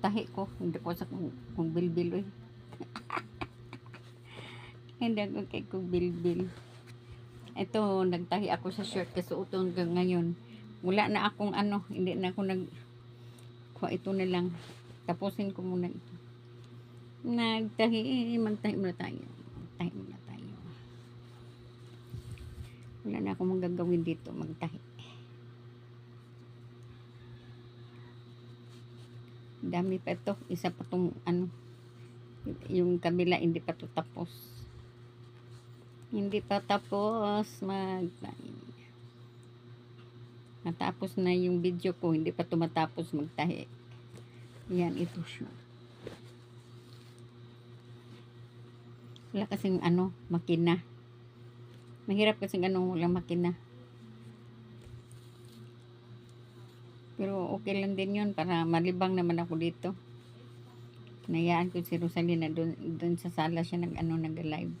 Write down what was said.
tahi ko. Hindi ko sa kung bilbil eh. Hindi ako kay kung bilbil. Ito, nagtahi ako sa shirt kasi utong hanggang ngayon. Wala na akong ano, hindi na ako kuha ito na lang. Tapusin ko muna ito. Magtahi muna tayo. Magtahi muna tayo. Wala na akong magagawin dito, magtahi. Dami pa ito. Isa pa itong ano, yung kabila hindi pa ito tapos. Hindi pa tapos magtahi. Natapos na yung video ko, hindi pa ito matapos magtahi. Yan, ito siya. Wala kasing ano, makina. Mahirap kasing ano, walang makina. Pero okay lang din yun para malibang naman ako dito. Nayaan ko si Rosalina doon sa sala siya nag-live.